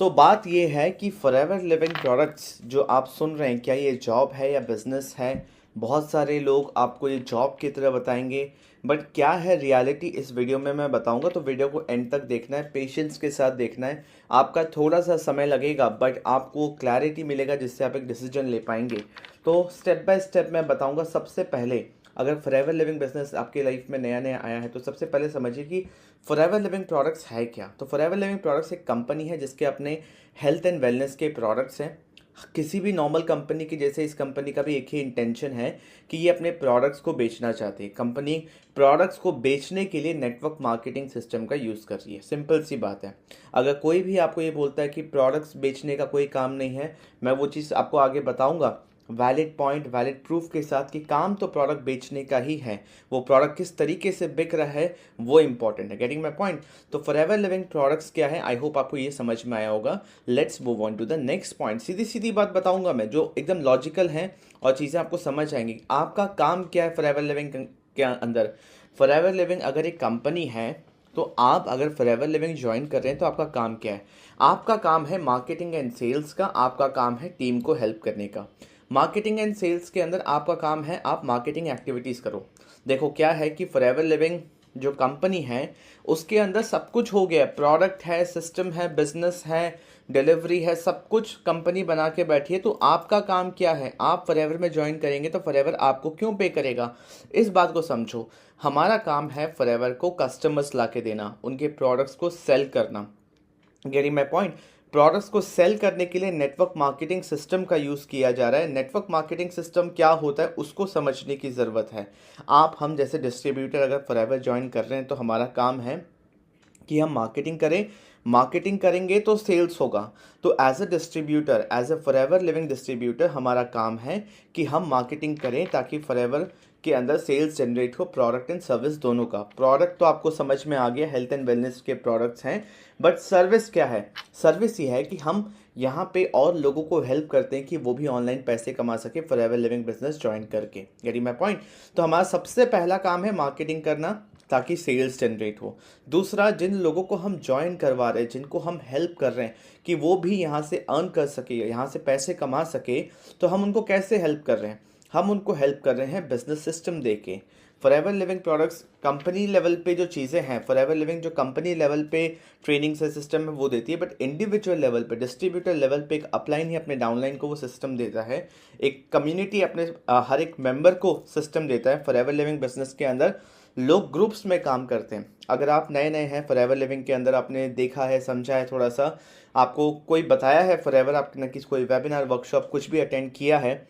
बात ये है कि फॉरएवर लिविंग प्रोडक्ट्स जो आप सुन रहे हैं, क्या ये जॉब है या बिजनेस है? बहुत सारे लोग आपको ये जॉब की तरह बताएंगे, बट क्या है रियलिटी इस वीडियो में मैं बताऊंगा। तो वीडियो को एंड तक देखना है, पेशेंस के साथ देखना है। आपका थोड़ा सा समय लगेगा बट आपको क्लैरिटी मिलेगा जिससे आप एक डिसीजन ले पाएंगे। तो स्टेप बाय स्टेप मैं बताऊंगा। सबसे पहले, अगर फॉरएवर लिविंग बिजनेस आपकी लाइफ में नया नया आया है तो सबसे पहले समझिए कि फॉरएवर लिविंग प्रोडक्ट्स है क्या। तो फॉरएवर लिविंग प्रोडक्ट्स एक कंपनी है जिसके अपने हेल्थ एंड वेलनेस के प्रोडक्ट्स हैं। किसी भी नॉर्मल कंपनी की जैसे इस कंपनी का भी एक ही इंटेंशन है कि ये अपने प्रोडक्ट्स को बेचना चाहती है। कंपनी प्रोडक्ट्स को बेचने के लिए नेटवर्क मार्केटिंग सिस्टम का यूज़ कर रही है। सिंपल सी बात है। अगर कोई भी आपको ये बोलता है कि प्रोडक्ट्स बेचने का कोई काम नहीं है, मैं वो चीज़ आपको आगे बताऊंगा वैलिड पॉइंट वैलिड प्रूफ के साथ कि काम तो प्रोडक्ट बेचने का ही है। वो प्रोडक्ट किस तरीके से बिक रहा है वो इंपॉर्टेंट है। Getting my point. तो फॉरएवर लिविंग प्रोडक्ट्स क्या है, आई होप आपको ये समझ में आया होगा। Let's move on to the next point. सीधी सीधी बात बताऊंगा मैं जो एकदम लॉजिकल है और चीज़ें आपको समझ आएंगी। आपका काम क्या है फॉरएवर लिविंग के अंदर? फॉरएवर लिविंग अगर एक कंपनी है तो आप अगर फॉरएवर लिविंग ज्वाइन कर रहे हैं तो आपका काम क्या है? आपका काम है मार्केटिंग एंड सेल्स का। आपका काम है टीम को हेल्प करने का। मार्केटिंग एंड सेल्स के अंदर आपका काम है आप मार्केटिंग एक्टिविटीज़ करो। देखो क्या है कि फॉरएवर लिविंग जो कंपनी है उसके अंदर सब कुछ हो गया है। प्रोडक्ट है, सिस्टम है, बिजनेस है, डिलीवरी है, सब कुछ कंपनी बना के बैठी है। तो आपका काम क्या है? आप फॉरएवर में ज्वाइन करेंगे तो फॉरएवर आपको क्यों पे करेगा? इस बात को समझो। हमारा काम है फॉरएवर को कस्टमर्स ला के देना, उनके प्रोडक्ट्स को सेल करना। Getting my point. प्रोडक्ट्स को सेल करने के लिए नेटवर्क मार्केटिंग सिस्टम का यूज़ किया जा रहा है। नेटवर्क मार्केटिंग सिस्टम क्या होता है उसको समझने की ज़रूरत है। हम जैसे डिस्ट्रीब्यूटर अगर फॉरएवर ज्वाइन कर रहे हैं तो हमारा काम है कि हम मार्केटिंग करें। मार्केटिंग करेंगे तो सेल्स होगा। तो as a distributor, as a Forever Living distributor, हमारा काम है कि हम मार्केटिंग करें ताकि फॉरएवर के अंदर सेल्स जनरेट हो, प्रोडक्ट एंड सर्विस दोनों का। प्रोडक्ट तो आपको समझ में आ गया, हेल्थ एंड वेलनेस के प्रोडक्ट्स हैं। बट सर्विस क्या है? सर्विस ये है कि हम यहाँ पे और लोगों को हेल्प करते हैं कि वो भी ऑनलाइन पैसे कमा सके फॉरएवर लिविंग बिजनेस ज्वाइन करके। Getting my point. तो हमारा सबसे पहला काम है मार्केटिंग करना ताकि सेल्स जनरेट हो। दूसरा, जिन लोगों को हम ज्वाइन करवा रहे हैं, जिनको हम हेल्प कर रहे हैं कि वो भी यहाँ से अर्न कर सके, यहाँ से पैसे कमा सके, तो हम उनको कैसे हेल्प कर रहे हैं? हम उनको हेल्प कर रहे हैं बिजनेस सिस्टम दे के। Forever living products company level पे जो चीज़ें हैं, फॉरएवर लिविंग जो कंपनी लेवल पे ट्रेनिंग से सिस्टम है वो देती है, बट इंडिविजुअल लेवल पे, डिस्ट्रीब्यूटर लेवल पे एक अपलाइन ही अपने डाउनलाइन को वो सिस्टम देता है। एक कम्युनिटी अपने हर एक मेंबर को सिस्टम देता है। फॉरएवर लिविंग बिजनेस के अंदर लोग ग्रुप्स में काम करते हैं। अगर आप नए नए हैं फॉरएवर लिविंग के अंदर, आपने देखा है, समझा है, थोड़ा सा आपको कोई बताया है फॉरएवर, आपने किसी कोई वेबिनार, वर्कशॉप कुछ भी अटेंड किया है,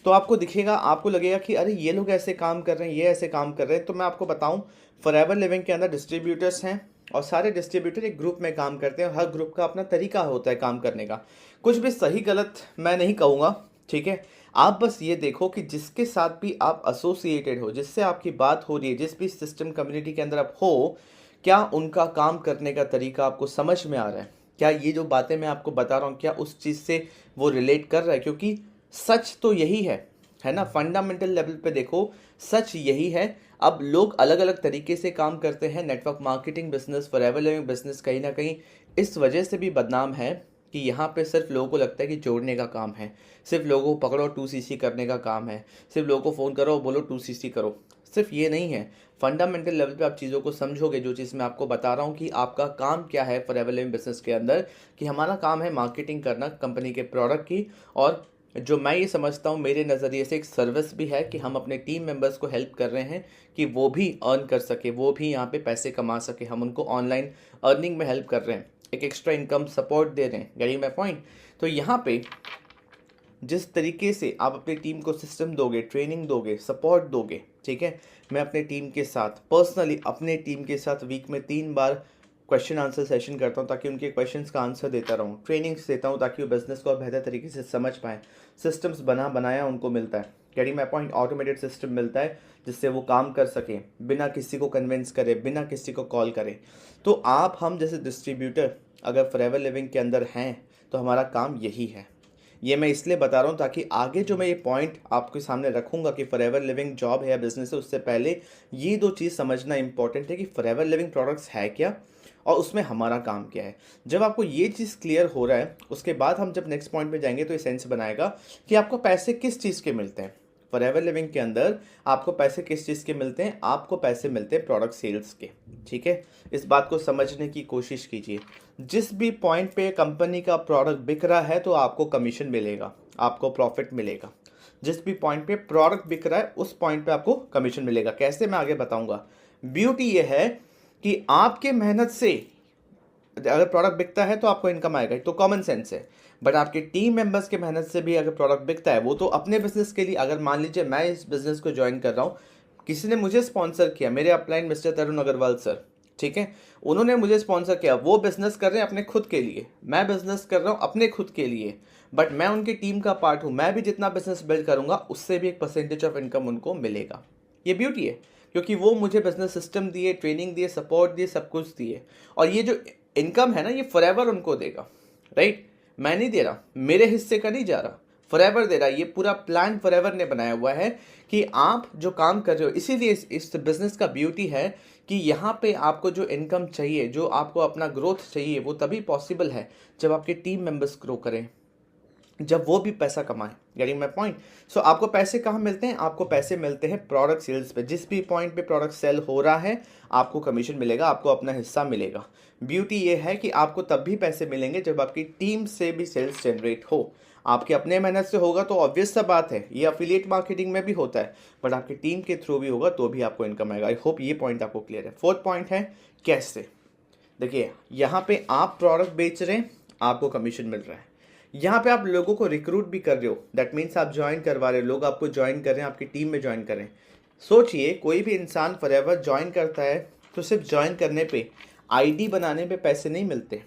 तो आपको दिखेगा, आपको लगेगा कि अरे ये लोग ऐसे काम कर रहे हैं, ये ऐसे काम कर रहे हैं। तो मैं आपको बताऊं, फॉरएवर लिविंग के अंदर डिस्ट्रीब्यूटर्स हैं और सारे डिस्ट्रीब्यूटर एक ग्रुप में काम करते हैं। हर ग्रुप का अपना तरीका होता है काम करने का। कुछ भी सही गलत मैं नहीं कहूँगा, ठीक है। आप बस ये देखो कि जिसके साथ भी आप एसोसिएटेड हो, जिससे आपकी बात हो रही है, जिस भी सिस्टम कम्युनिटी के अंदर आप हो, क्या उनका काम करने का तरीका आपको समझ में आ रहा है? क्या ये जो बातें मैं आपको बता रहा हूँ क्या उस चीज़ से वो रिलेट कर रहा है? क्योंकि सच तो यही है ना। फंडामेंटल लेवल पे देखो, सच यही है। अब लोग अलग अलग तरीके से काम करते हैं। Network marketing business, forever living business कहीं ना कहीं इस वजह से भी बदनाम है कि यहाँ पे सिर्फ लोगों को लगता है कि जोड़ने का काम है, सिर्फ लोगों को पकड़ो 2cc करने का काम है, सिर्फ लोगों को फ़ोन करो बोलो 2cc करो। सिर्फ ये नहीं है। फंडामेंटल लेवल पे आप चीज़ों को समझोगे, जो चीज़ मैं आपको बता रहा हूँ कि आपका काम क्या है फॉरएवर लिविंग बिजनेस के अंदर, कि हमारा काम है मार्केटिंग करना कंपनी के प्रोडक्ट की। और जो मैं ये समझता हूँ मेरे नज़रिए से एक सर्विस भी है कि हम अपने टीम मेंबर्स को हेल्प कर रहे हैं कि वो भी अर्न कर सके, वो भी यहाँ पे पैसे कमा सके। हम उनको ऑनलाइन अर्निंग में हेल्प कर रहे हैं, एक एक्स्ट्रा इनकम सपोर्ट दे रहे हैं। Getting my point. तो यहाँ पे जिस तरीके से आप अपनी टीम को सिस्टम दोगे, ट्रेनिंग दोगे, सपोर्ट दोगे, ठीक है। मैं अपने टीम के साथ पर्सनली, अपने टीम के साथ वीक में 3 बार क्वेश्चन आंसर सेशन करता हूँ ताकि उनके क्वेश्चंस का आंसर देता रहूँ। ट्रेनिंग्स देता हूँ ताकि वो बिजनेस को और बेहतर तरीके से समझ पाएँ। सिस्टम्स बनाया उनको मिलता है। Getting my point. Automated system मिलता है जिससे वो काम कर सके बिना किसी को कन्विंस करे, बिना किसी को कॉल करे। तो हम जैसे डिस्ट्रीब्यूटर अगर फॉरएवर लिविंग के अंदर हैं तो हमारा काम यही है। ये मैं इसलिए बता रहा हूँ ताकि आगे जो मैं ये पॉइंट आपके सामने रखूँगा कि फॉरएवर लिविंग जॉब है या बिजनेस है, उससे पहले ये 2 चीज़ समझना इंपॉर्टेंट है कि फॉरएवर लिविंग प्रोडक्ट्स है क्या और उसमें हमारा काम क्या है। जब आपको ये चीज़ क्लियर हो रहा है, उसके बाद हम जब नेक्स्ट पॉइंट पे जाएंगे तो ये सेंस बनाएगा कि आपको पैसे किस चीज़ के मिलते हैं। फॉरएवर लिविंग के अंदर आपको पैसे किस चीज़ के मिलते हैं? आपको पैसे मिलते हैं प्रोडक्ट सेल्स के। ठीक है, इस बात को समझने की कोशिश कीजिए। जिस भी पॉइंट पे कंपनी का प्रोडक्ट बिक रहा है तो आपको कमीशन मिलेगा, आपको प्रॉफिट मिलेगा। जिस भी पॉइंट पे प्रोडक्ट बिक रहा है उस पॉइंट पे आपको कमीशन मिलेगा। कैसे, मैं आगे बताऊंगा। ब्यूटी ये है कि आपके मेहनत से अगर प्रोडक्ट बिकता है तो आपको इनकम आएगा, तो कॉमन सेंस है। बट आपके टीम मेंबर्स के मेहनत से भी अगर प्रोडक्ट बिकता है, वो तो अपने बिजनेस के लिए, अगर मान लीजिए मैं इस बिजनेस को ज्वाइन कर रहा हूँ, किसी ने मुझे स्पॉन्सर किया, मेरे अपलाइन मिस्टर तरुण अग्रवाल सर, ठीक है, उन्होंने मुझे स्पॉन्सर किया। वो बिजनेस कर रहे हैं अपने खुद के लिए, मैं बिजनेस कर रहा हूँ अपने खुद के लिए, बट मैं उनकी टीम का पार्ट हूँ। मैं भी जितना बिजनेस बिल्ड करूंगा उससे भी एक परसेंटेज ऑफ इनकम उनको मिलेगा। ये ब्यूटी है, क्योंकि वो मुझे बिजनेस सिस्टम दिए, ट्रेनिंग दिए, सपोर्ट दिए, सब कुछ दिए। और ये जो इनकम है ना, ये फॉरएवर उनको देगा, राइट। मैं नहीं दे रहा, मेरे हिस्से का नहीं जा रहा, फॉरएवर दे रहा। ये पूरा प्लान फॉरएवर ने बनाया हुआ है कि आप जो काम कर रहे हो, इसीलिए इस बिजनेस का ब्यूटी है कि यहाँ पे आपको जो इनकम चाहिए, जो आपको अपना ग्रोथ चाहिए, वो तभी पॉसिबल है जब आपके टीम मेंबर्स ग्रो करें, जब वो भी पैसा कमाएं। Getting my point. सो आपको पैसे कहाँ मिलते हैं? आपको पैसे मिलते हैं प्रोडक्ट सेल्स पे। जिस भी पॉइंट पे प्रोडक्ट सेल हो रहा है आपको कमीशन मिलेगा, आपको अपना हिस्सा मिलेगा। ब्यूटी ये है कि आपको तब भी पैसे मिलेंगे जब आपकी टीम से भी सेल्स जनरेट हो। आपके अपने मेहनत से होगा तो ऑब्वियस सा बात है, ये अफिलिएट मार्केटिंग में भी होता है, बट आपकी टीम के थ्रू भी होगा तो भी आपको इनकम आएगा। आई होप ये पॉइंट आपको क्लियर है। फोर्थ पॉइंट है कैसे। देखिए, यहाँ पे आप प्रोडक्ट बेच रहे हैं, आपको कमीशन मिल रहा है। यहाँ पे आप लोगों को रिक्रूट भी कर रहे हो, दैट मीन्स आप ज्वाइन करवा रहे हो, लोग आपको ज्वाइन कर रहे हैं, आपकी टीम में ज्वाइन कर रहे हैं। सोचिए, कोई भी इंसान फॉरएवर ज्वाइन करता है तो सिर्फ ज्वाइन करने पे, आईडी बनाने पे पैसे नहीं मिलते।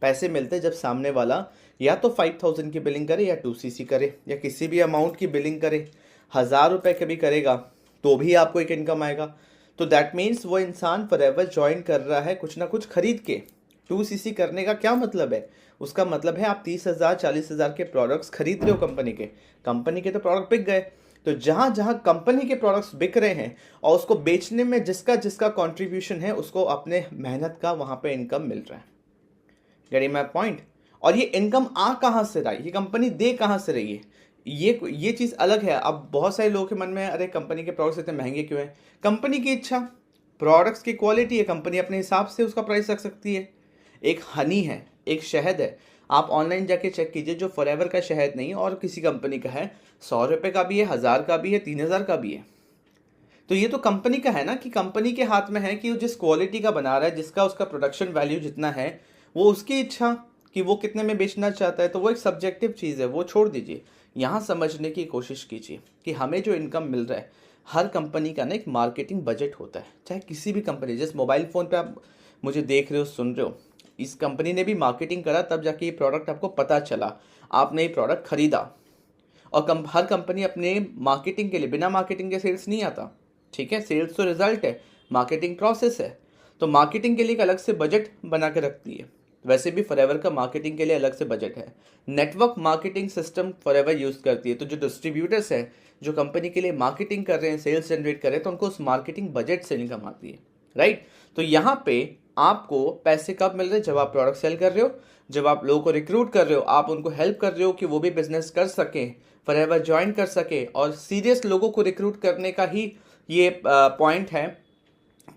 पैसे मिलते जब सामने वाला या तो 5000 की बिलिंग करे, या 2cc करे, या किसी भी अमाउंट की बिलिंग करे। 1000 रुपये का भी करेगा तो भी आपको एक इनकम आएगा। तो दैट मीन्स वो इंसान फॉरएवर ज्वाइन कर रहा है कुछ ना कुछ खरीद के। 2cc करने का क्या मतलब है? उसका मतलब है आप 30,000 40,000 के प्रोडक्ट्स खरीद रहे हो कंपनी के तो प्रोडक्ट बिक गए। तो जहां जहां कंपनी के प्रोडक्ट्स बिक रहे हैं और उसको बेचने में जिसका जिसका कंट्रीब्यूशन है, उसको अपने मेहनत का वहां पे इनकम मिल रहा है। Getting my point. और ये इनकम आ कहाँ से रहा है, ये कंपनी दे कहाँ से रही है, ये चीज़ अलग है। अब बहुत सारे लोगों के मन में, अरे कंपनी के प्रोडक्ट्स इतने महंगे क्यों हैं? कंपनी की इच्छा, प्रोडक्ट्स की क्वालिटी है, कंपनी अपने हिसाब से उसका प्राइस रख सकती है। एक हनी है, एक शहद है, आप ऑनलाइन जाके चेक कीजिए, जो फॉरएवर का शहद नहीं और किसी कंपनी का है, 100 रुपये का भी है, 1000 का भी है, 3000 का भी है। तो ये तो कंपनी का है ना, कि कंपनी के हाथ में है कि वो जिस क्वालिटी का बना रहा है, जिसका उसका प्रोडक्शन वैल्यू जितना है, वो उसकी इच्छा कि वो कितने में बेचना चाहता है। तो वो एक सब्जेक्टिव चीज़ है, वो छोड़ दीजिए। यहाँ समझने की कोशिश कीजिए कि हमें जो इनकम मिल रहा है, हर कंपनी का ना एक मार्केटिंग बजट होता है, चाहे किसी भी कंपनी। जैसे मोबाइल फ़ोन पे आप मुझे देख रहे हो, सुन रहे हो, इस कंपनी ने भी मार्केटिंग करा, तब जाके ये प्रोडक्ट आपको पता चला, आपने ये प्रोडक्ट खरीदा। और हर कंपनी अपने मार्केटिंग के लिए, बिना मार्केटिंग के सेल्स नहीं आता, ठीक है। सेल्स तो रिजल्ट है, मार्केटिंग प्रोसेस है। तो मार्केटिंग के लिए एक अलग से बजट बना के रखती है। वैसे भी फॉरएवर का मार्केटिंग के लिए अलग से बजट है। Network marketing system forever use करती है। तो जो डिस्ट्रीब्यूटर्स है, जो कंपनी के लिए मार्केटिंग कर रहे हैं, सेल्स जनरेट कर रहे हैं, तो उनको उस मार्केटिंग बजट से इनकम आती है, राइट। तो यहाँ पे आपको पैसे कब मिल रहे हैं? जब आप प्रोडक्ट सेल कर रहे हो, जब आप लोगों को रिक्रूट कर रहे हो, आप उनको हेल्प कर रहे हो कि वो भी बिजनेस कर सकें, फॉरएवर ज्वाइन कर सके। और सीरियस लोगों को रिक्रूट करने का ही ये पॉइंट है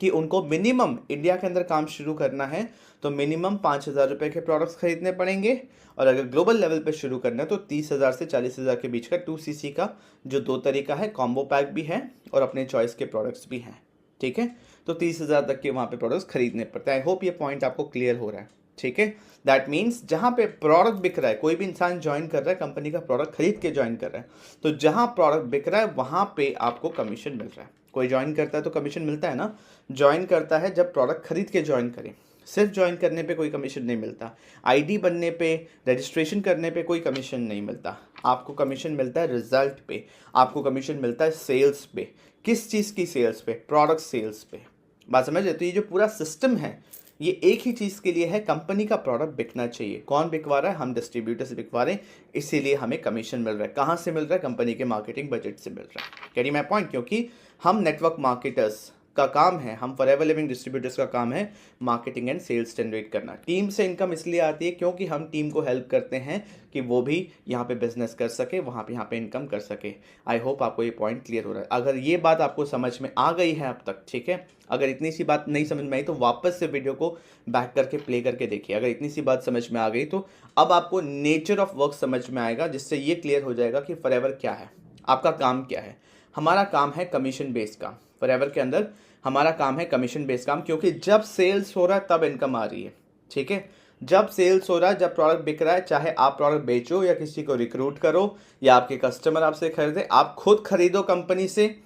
कि उनको मिनिमम इंडिया के अंदर काम शुरू करना है तो मिनिमम 5,000 रुपये के प्रोडक्ट्स खरीदने पड़ेंगे। और अगर ग्लोबल लेवल पे शुरू करना है तो 30,000 से 40,000 के बीच का 2cc का जो 2 तरीका है, कॉम्बो पैक भी है और अपने चॉइस के प्रोडक्ट्स भी हैं, ठीक है। तो 30,000 तक के वहाँ पे प्रोडक्ट्स खरीदने पड़ते हैं। आई होप ये पॉइंट आपको क्लियर हो रहा है, ठीक है। दैट मीन्स जहाँ पे प्रोडक्ट बिक रहा है, कोई भी इंसान ज्वाइन कर रहा है, कंपनी का प्रोडक्ट खरीद के ज्वाइन कर रहा है, तो जहाँ प्रोडक्ट बिक रहा है वहाँ पे आपको कमीशन मिल रहा है। कोई ज्वाइन करता है तो कमीशन मिलता है ना, ज्वाइन करता है जब प्रोडक्ट खरीद के ज्वाइन करें। सिर्फ ज्वाइन करने पे कोई कमीशन नहीं मिलता, आईडी बनने पे, रजिस्ट्रेशन करने पे कोई कमीशन नहीं मिलता। आपको कमीशन मिलता है रिजल्ट पे, आपको कमीशन मिलता है सेल्स पे। किस चीज़ की सेल्स पे? प्रोडक्ट सेल्स पे। बात समझ रहे? तो ये जो पूरा सिस्टम है, ये एक ही चीज़ के लिए है, कंपनी का प्रोडक्ट बिकना चाहिए। कौन बिकवा रहा है? हम डिस्ट्रीब्यूटर से बिकवा रहे हैं, इसीलिए हमें कमीशन मिल रहा है। कहाँ से मिल रहा है? कंपनी के मार्केटिंग बजट से मिल रहा है। Carry my point. क्योंकि हम नेटवर्क मार्केटर्स का काम है, हम फॉरएवर लिविंग डिस्ट्रीब्यूटर्स का काम है मार्केटिंग एंड सेल्स जनरेट करना। टीम से इनकम इसलिए आती है क्योंकि हम टीम को हेल्प करते हैं कि वो भी यहाँ पे बिजनेस कर सके, यहाँ पे इनकम कर सके। आई होप आपको ये पॉइंट क्लियर हो रहा है। अगर ये बात आपको समझ में आ गई है अब तक, ठीक है, अगर इतनी सी बात नहीं समझ में आई तो वापस से वीडियो को बैक करके प्ले करके देखिए। अगर इतनी सी बात समझ में आ गई तो अब आपको नेचर ऑफ वर्क समझ में आएगा, जिससे ये क्लियर हो जाएगा कि फॉरएवर क्या है, आपका काम क्या है। हमारा काम है कमीशन बेस्ड काम। फॉरएवर के अंदर हमारा काम है कमीशन बेस्ड काम, क्योंकि जब सेल्स हो रहा है तब इनकम आ रही है, ठीक है। जब सेल्स हो रहा है, जब प्रोडक्ट बिक रहा है, चाहे आप प्रोडक्ट बेचो या किसी को रिक्रूट करो या आपके कस्टमर आपसे खरीदे, आप खुद खरीदो कंपनी से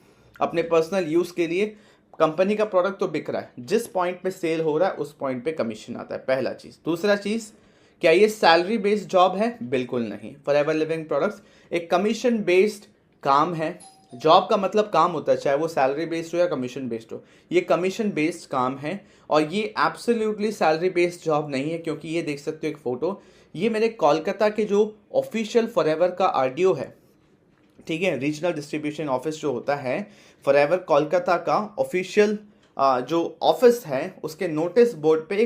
अपने पर्सनल यूज़ के लिए, कंपनी का प्रोडक्ट तो बिक रहा है, जिस पॉइंट पे सेल हो रहा है उस पॉइंट पे कमीशन आता है, पहला चीज़। दूसरा चीज़, क्या ये सैलरी बेस्ड जॉब है? बिल्कुल नहीं। फॉरएवर लिविंग प्रोडक्ट्स एक कमीशन बेस्ड काम है। जॉब का मतलब काम होता है, चाहे वो सैलरी बेस्ड हो या कमीशन बेस्ड हो, ये कमीशन बेस्ड काम है। और ये एब्सोल्युटली सैलरी बेस्ड जॉब नहीं है, क्योंकि ये देख सकते हो एक फ़ोटो, ये मेरे कोलकाता के जो ऑफिशियल फॉरएवर का आरडीओ है, ठीक है, रीजनल डिस्ट्रीब्यूशन ऑफिस जो होता है फॉरएवर कोलकाता का ऑफिशियल जो ऑफिस है, उसके नोटिस बोर्ड पे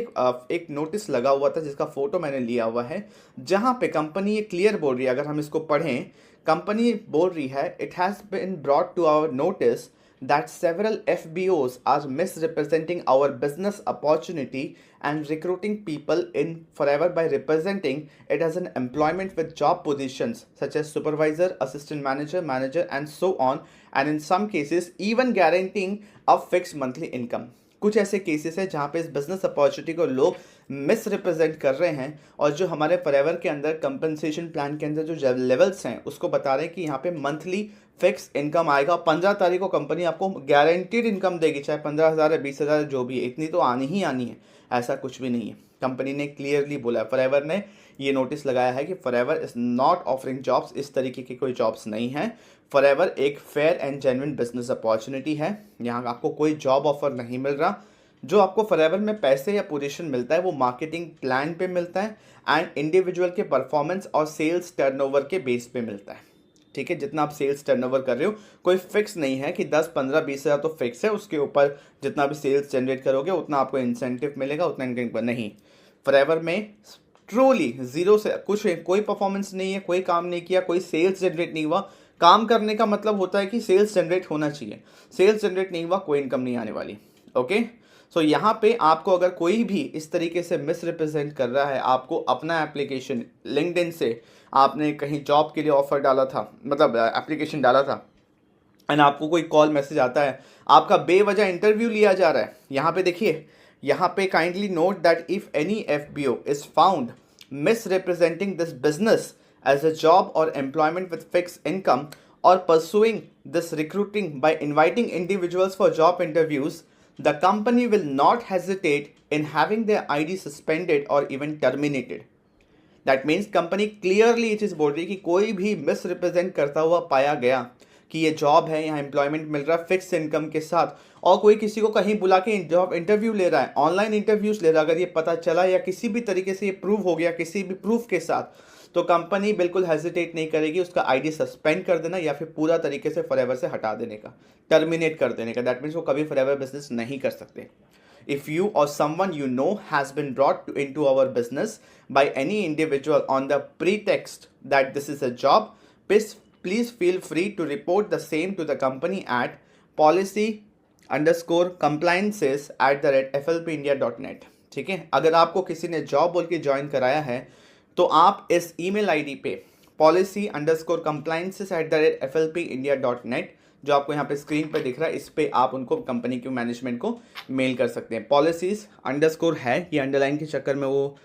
एक नोटिस लगा हुआ था जिसका फोटो मैंने लिया हुआ है, जहां पे कंपनी ये क्लियर बोल रही है, अगर हम इसको पढ़ें, कंपनी बोल रही है, it has been brought to our notice that several FBOs are misrepresenting our business opportunity and recruiting people in Forever by representing it as an employment with job positions such as supervisor, assistant manager, manager and so on, and in some cases even guaranteeing a fixed monthly income। कुछ ऐसे cases है जहाँ पे इस business opportunity को लोग miss represent कर रहे हैं, और जो हमारे फॉरएवर के अंदर कंपनसेशन प्लान के अंदर जो लेवल्स हैं उसको बता रहे हैं कि यहाँ पे मंथली फिक्स इनकम आएगा। 15 तारीख को कंपनी आपको गारंटीड इनकम देगी, चाहे 15,000 या 20,000 जो भी है, इतनी तो आनी ही आनी है, ऐसा कुछ भी नहीं है। कंपनी ने क्लियरली बोला है, फॉरएवर ने ये नोटिस लगाया है कि forever is not offering jobs, इस तरीके की कोई जॉब्स नहीं है। फॉरएवर एक fair and genuine business opportunity है, यहाँ आपको कोई जॉब ऑफर नहीं मिल रहा। जो आपको फॉरएवर में पैसे या पोजीशन मिलता है वो मार्केटिंग प्लान पे मिलता है एंड इंडिविजुअल के परफॉर्मेंस और सेल्स टर्नओवर के बेस पे मिलता है, ठीक है। जितना आप सेल्स टर्नओवर कर रहे हो, कोई फिक्स नहीं है कि 10, 15, 20 हज़ार तो फिक्स है, उसके ऊपर जितना भी सेल्स जनरेट करोगे उतना आपको इंसेंटिव मिलेगा, उतना इनकम नहीं। फॉरएवर में ट्रूली जीरो से कुछ है, कोई परफॉर्मेंस नहीं है, कोई काम नहीं किया, कोई सेल्स जनरेट नहीं हुआ। काम करने का मतलब होता है कि सेल्स जनरेट होना चाहिए, सेल्स जनरेट नहीं हुआ, कोई इनकम नहीं आने वाली। ओके, सो यहाँ पे आपको अगर कोई भी इस तरीके से मिस रिप्रेजेंट कर रहा है, आपको अपना एप्लीकेशन लिंक्डइन से आपने कहीं जॉब के लिए ऑफर डाला था, मतलब एप्लीकेशन डाला था, एंड आपको कोई कॉल मैसेज आता है, आपका बेवजह इंटरव्यू लिया जा रहा है। यहाँ पे देखिए, यहाँ पे kindly note that if any FBO is found misrepresenting this business as a job or employment with fix income or pursuing this recruiting by inviting individuals for job interviews, the company will not hesitate in having their ID suspended or even terminated। That means company clearly ये चीज़ बोल रही है कि कोई भी miss represent करता हुआ पाया गया कि ये जॉब है, यहाँ एम्प्लॉयमेंट मिल रहा है फिक्स इनकम के साथ, और कोई किसी को कहीं बुला के जॉब इंटरव्यू ले रहा है, ऑनलाइन इंटरव्यूज ले रहा है, अगर ये पता चला या किसी भी तरीके से ये प्रूव हो गया किसी भी प्रूफ के साथ, तो कंपनी बिल्कुल हेजिटेट नहीं करेगी उसका आईडी सस्पेंड कर देना या फिर पूरा तरीके से फॉरएवर से हटा देने का, टर्मिनेट कर देने का। दैट मीन्स वो कभी फॉरएवर बिजनेस नहीं कर सकते। If you or someone you know has been brought into our business by any individual on the pretext that this is a job, please feel free to report the same to the company at policy_compliances@flpindia.net। ठीक है, अगर आपको किसी ने job बोल के join कराया है तो आप इस ईमेल आईडी पे policy_compliances@flpindia.net, जो आपको यहाँ पे स्क्रीन पे दिख रहा है, इस पे आप उनको कंपनी के मैनेजमेंट को मेल कर सकते हैं। policies_ है, ये अंडरलाइन के चक्कर में वो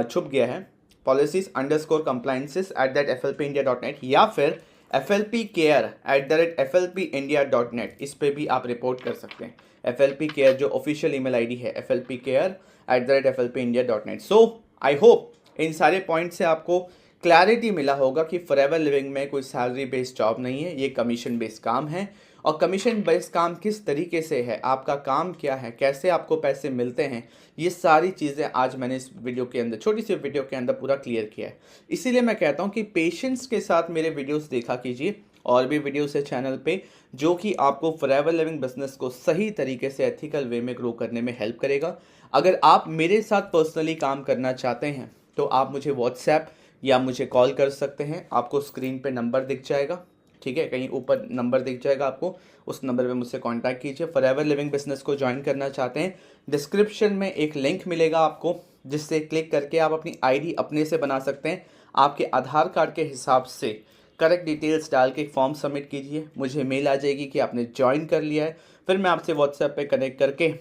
छुप गया है, policies_compliances@flpindia.net या फिर flpcare@flpindia.net, इस पे भी आप रिपोर्ट कर सकते हैं। flpcare जो ऑफिशियल ईमेल आईडी है, flpcare@flpindia.net। सो आई होप इन सारे पॉइंट से आपको क्लैरिटी मिला होगा कि फॉरएवर लिविंग में कोई सैलरी बेस्ड जॉब नहीं है, ये कमीशन बेस्ड काम है। और कमीशन बेस्ड काम किस तरीके से है, आपका काम क्या है, कैसे आपको पैसे मिलते हैं, ये सारी चीज़ें आज मैंने इस वीडियो के अंदर, छोटी सी वीडियो के अंदर पूरा क्लियर किया है। इसीलिए मैं कहता हूँ कि पेशेंस के साथ मेरे वीडियोस देखा कीजिए, और भी वीडियोस है चैनल पे जो कि आपको फॉरएवर लिविंग बिजनेस को सही तरीके से एथिकल वे में ग्रो करने में हेल्प करेगा। अगर आप मेरे साथ पर्सनली काम करना चाहते हैं तो आप मुझे व्हाट्सएप या मुझे कॉल कर सकते हैं। आपको स्क्रीन पे नंबर दिख जाएगा, ठीक है, कहीं ऊपर नंबर दिख जाएगा आपको, उस नंबर पे मुझसे कांटेक्ट कीजिए। फॉरएवर लिविंग बिजनेस को ज्वाइन करना चाहते हैं, डिस्क्रिप्शन में एक लिंक मिलेगा आपको, जिससे क्लिक करके आप अपनी आईडी अपने से बना सकते हैं। आपके आधार कार्ड के हिसाब से करेक्ट डिटेल्स डाल के एक फॉर्म सबमिट कीजिए, मुझे मेल आ जाएगी कि आपने ज्वाइन कर लिया है। फिर मैं आपसे व्हाट्सएप पे कनेक्ट करके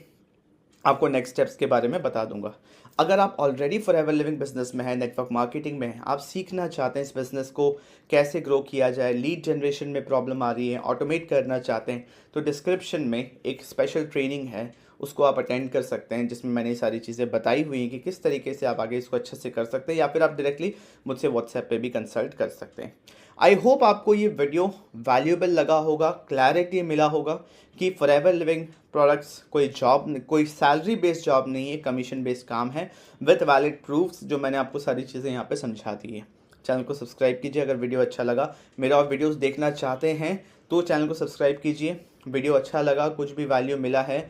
आपको नेक्स्ट स्टेप्स के बारे में बता दूंगा। अगर आप ऑलरेडी फॉरएवर लिविंग बिजनेस में है, नेटवर्क मार्केटिंग में है, आप सीखना चाहते हैं इस बिज़नेस को कैसे ग्रो किया जाए, लीड जनरेशन में प्रॉब्लम आ रही है, ऑटोमेट करना चाहते हैं, तो डिस्क्रिप्शन में एक स्पेशल ट्रेनिंग है, उसको आप अटेंड कर सकते हैं, जिसमें मैंने सारी चीज़ें बताई हुई हैं कि किस तरीके से आप आगे इसको अच्छे से कर सकते हैं, या फिर आप डायरेक्टली मुझसे व्हाट्सएप पे भी कंसल्ट कर सकते हैं। आई होप आपको ये वीडियो वैल्यूएबल लगा होगा, क्लैरिटी मिला होगा कि फॉरएवर लिविंग प्रोडक्ट्स कोई जॉब, कोई सैलरी बेस्ड जॉब नहीं है, कमीशन बेस्ड काम है विथ वैलिड प्रूफ्स, जो मैंने आपको सारी चीज़ें यहाँ पे समझा दी है। चैनल को सब्सक्राइब कीजिए अगर वीडियो अच्छा लगा। मेरा और वीडियोस देखना चाहते हैं तो चैनल को सब्सक्राइब कीजिए। वीडियो अच्छा लगा, कुछ भी वैल्यू मिला है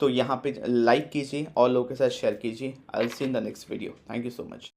तो यहाँ पे लाइक कीजिए और लोगों के साथ शेयर कीजिए। I will see in the next video. Thank you so much.